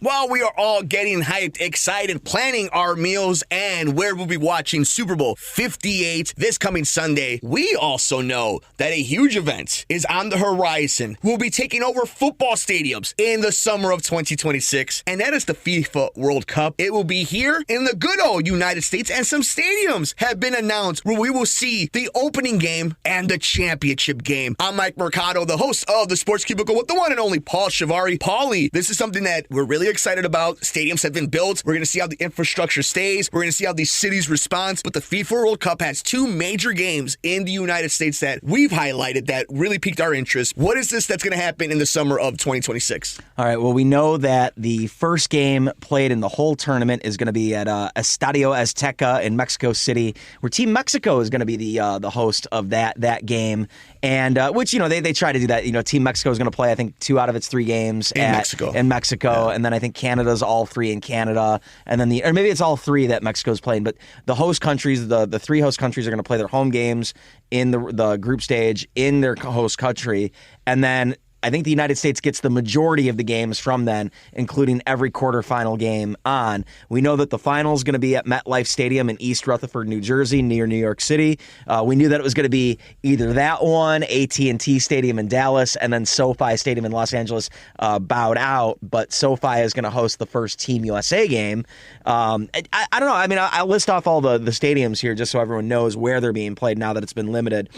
While we are all getting hyped, excited, planning our meals, and where we'll be watching Super Bowl 58 this coming Sunday, we also know that a huge event is on the horizon. We'll be taking over football stadiums in the summer of 2026, and that is the FIFA World Cup. It will be here in the good old United States, and some stadiums have been announced where we will see the opening game and the championship game. I'm Mike Mercado, the host of the Sports Cubicle with the one and only Paul Chivari. Paulie, this is something that we're really excited about. Stadiums have been built. We're going to see how the infrastructure stays. We're going to see how these cities respond. But the FIFA World Cup has two major games in the United States that we've highlighted that really piqued our interest. What is this that's going to happen in the summer of 2026? All right, well, we know that the first game played in the whole tournament is going to be at Estadio Azteca in Mexico City, where Team Mexico is going to be the host of that game. And which, they try to do that. Team Mexico is going to play, I think, 2 out of its 3 games in Mexico. Yeah. And then I think Canada's all 3 in Canada. And then or maybe it's all 3 that Mexico's playing. But the host countries, the 3 host countries are going to play their home games in the group stage in their host country. And then I think the United States gets the majority of the games from then, including every quarterfinal game on. We know that the final is going to be at MetLife Stadium in East Rutherford, New Jersey, near New York City. We knew that it was going to be either that one, AT&T Stadium in Dallas, and then SoFi Stadium in Los Angeles bowed out, but SoFi is going to host the first Team USA game. I don't know. I mean, I'll list off all the stadiums here just so everyone knows where they're being played now that it's been limited.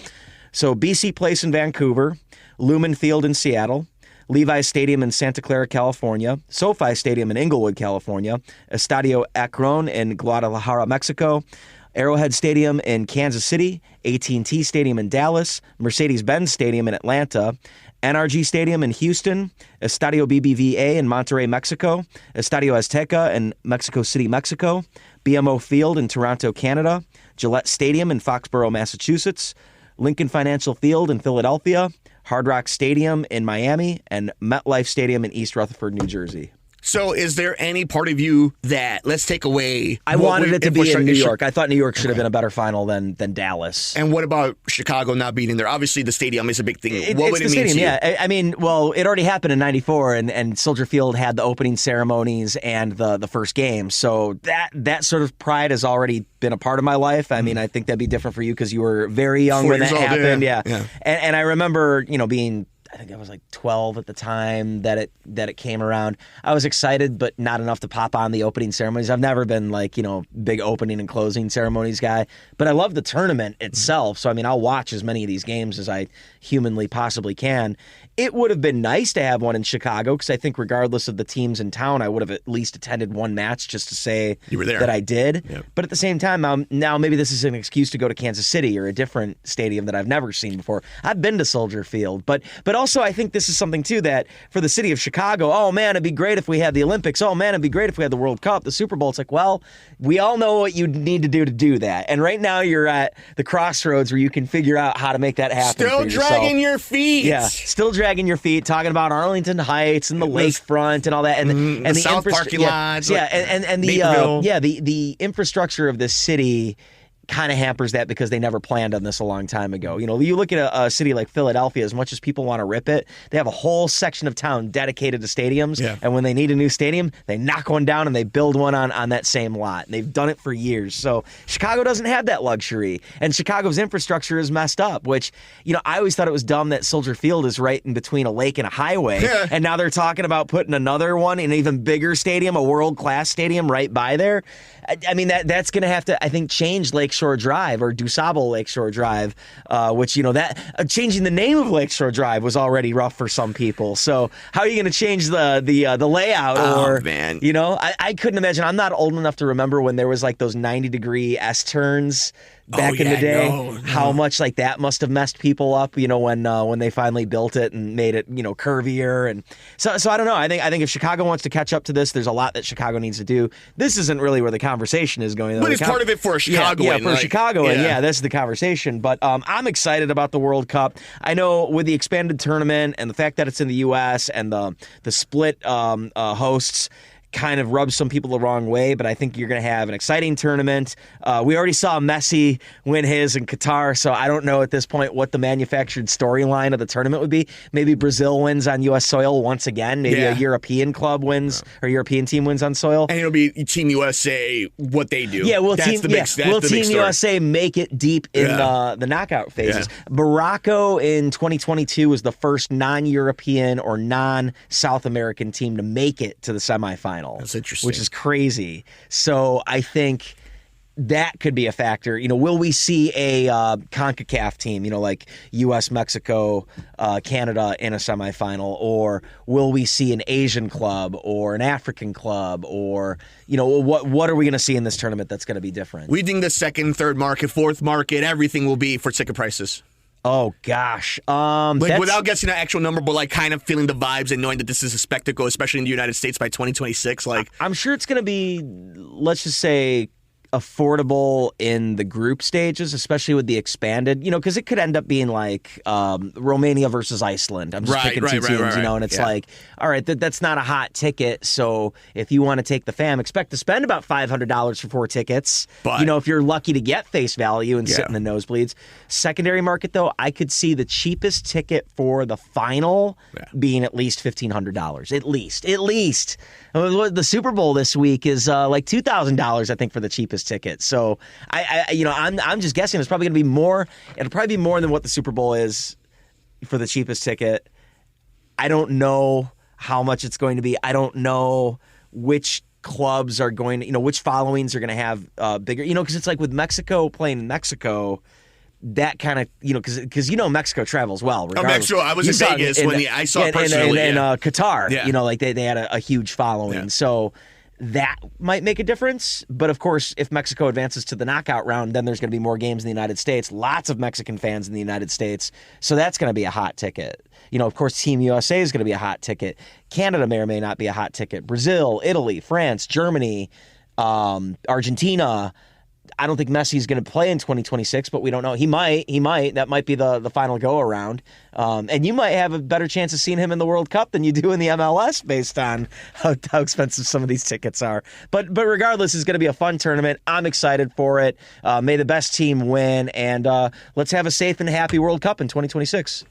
So BC Place in Vancouver, Lumen Field in Seattle, Levi's Stadium in Santa Clara, California, SoFi Stadium in Inglewood, California, Estadio Akron in Guadalajara, Mexico, Arrowhead Stadium in Kansas City, AT&T Stadium in Dallas, Mercedes-Benz Stadium in Atlanta, NRG Stadium in Houston, Estadio BBVA in Monterrey, Mexico, Estadio Azteca in Mexico City, Mexico, BMO Field in Toronto, Canada, Gillette Stadium in Foxborough, Massachusetts, Lincoln Financial Field in Philadelphia, Hard Rock Stadium in Miami, and MetLife Stadium in East Rutherford, New Jersey. So is there any part of you that, let's take away... I wanted it to be in New York. I thought New York should have been a better final than Dallas. And what about Chicago not being in there? Obviously, the stadium is a big thing. What would it mean to you? Yeah. I mean, well, it already happened in 94, and Soldier Field had the opening ceremonies and the first game. So that sort of pride has already been a part of my life. I mean, I think that'd be different for you because you were very young when that happened. Yeah. And I remember, being... I think I was like 12 at the time that it came around. I was excited, but not enough to pop on the opening ceremonies. I've never been like, big opening and closing ceremonies guy, but I love the tournament itself. So, I mean, I'll watch as many of these games as I humanly possibly can. It would have been nice to have one in Chicago because I think regardless of the teams in town, I would have at least attended one match just to say you were there. That I did. Yep. But at the same time, now maybe this is an excuse to go to Kansas City or a different stadium that I've never seen before. I've been to Soldier Field, but also I think this is something too that for the city of Chicago, oh man, it'd be great if we had the Olympics. Oh man, it'd be great if we had the World Cup, the Super Bowl. It's like, well, we all know what you need to do that. And right now you're at the crossroads where you can figure out how to make that happen. Still dragging your feet. Yeah, still dragging your feet, talking about Arlington Heights and the lakefront and all that, and the South parking lots. Yeah, and the infrastructure of this city kind of hampers that because they never planned on this a long time ago. You look at a city like Philadelphia, as much as people want to rip it, they have a whole section of town dedicated to stadiums, and when they need a new stadium, they knock one down and they build one on that same lot. And they've done it for years. So Chicago doesn't have that luxury, and Chicago's infrastructure is messed up, which, I always thought it was dumb that Soldier Field is right in between a lake and a highway, and now they're talking about putting another one in an even bigger stadium, a world-class stadium right by there. I mean, that's going to have to, I think, change Lakeshore Drive or DuSable Lakeshore Drive, which, that changing the name of Lakeshore Drive was already rough for some people. So how are you going to change the layout? Oh, man. I couldn't imagine. I'm not old enough to remember when there was like those 90-degree S-turns back in the day, how much like that must have messed people up, when they finally built it and made it, curvier. And so I don't know. I think if Chicago wants to catch up to this, there's a lot that Chicago needs to do. This isn't really where the conversation is going. But it's part of it for a Chicagoan. Yeah, for Chicagoan. Yeah, that's the conversation. But I'm excited about the World Cup. I know with the expanded tournament and the fact that it's in the U.S. and the split hosts, kind of rubs some people the wrong way, but I think you're going to have an exciting tournament. We already saw Messi win his in Qatar, so I don't know at this point what the manufactured storyline of the tournament would be. Maybe Brazil wins on U.S. soil once again. Maybe a European club wins or European team wins on soil. And it'll be Team USA, what they do. Yeah, will Team USA make it deep in the knockout phases? Yeah. Morocco in 2022 was the first non-European or non-South American team to make it to the semifinal. That's interesting. Which is crazy. So I think that could be a factor. Will we see a CONCACAF team, like U.S., Mexico, Canada in a semifinal? Or will we see an Asian club or an African club? Or, what are we going to see in this tournament that's going to be different? We think the second, third market, fourth market, everything will be for ticket prices. Oh, gosh. Without guessing an actual number, but kind of feeling the vibes and knowing that this is a spectacle, especially in the United States by 2026. I'm sure it's going to be, let's just say, affordable in the group stages, especially with the expanded, because it could end up being like Romania versus Iceland. I'm just picking two teams, and it's all right, that's not a hot ticket. So if you want to take the fam, expect to spend about $500 for 4 tickets. But, if you're lucky to get face value and sit in the nosebleeds. Secondary market, though, I could see the cheapest ticket for the final being at least $1,500. At least. The Super Bowl this week is like $2,000, I think, for the cheapest ticket. So I'm just guessing it's probably going to be more. It'll probably be more than what the Super Bowl is for the cheapest ticket. I don't know how much it's going to be. I don't know which clubs are going to, which followings are going to have bigger, because it's like with Mexico playing in Mexico. That kind of, because Mexico travels well. Mexico, I was in Vegas I saw it personally. And Qatar, they had a huge following. Yeah. So that might make a difference. But of course, if Mexico advances to the knockout round, then there's going to be more games in the United States. Lots of Mexican fans in the United States. So that's going to be a hot ticket. Of course, Team USA is going to be a hot ticket. Canada may or may not be a hot ticket. Brazil, Italy, France, Germany, Argentina. I don't think Messi's going to play in 2026, but we don't know. He might. That might be the final go-around. And you might have a better chance of seeing him in the World Cup than you do in the MLS based on how expensive some of these tickets are. But regardless, it's going to be a fun tournament. I'm excited for it. May the best team win, and let's have a safe and happy World Cup in 2026.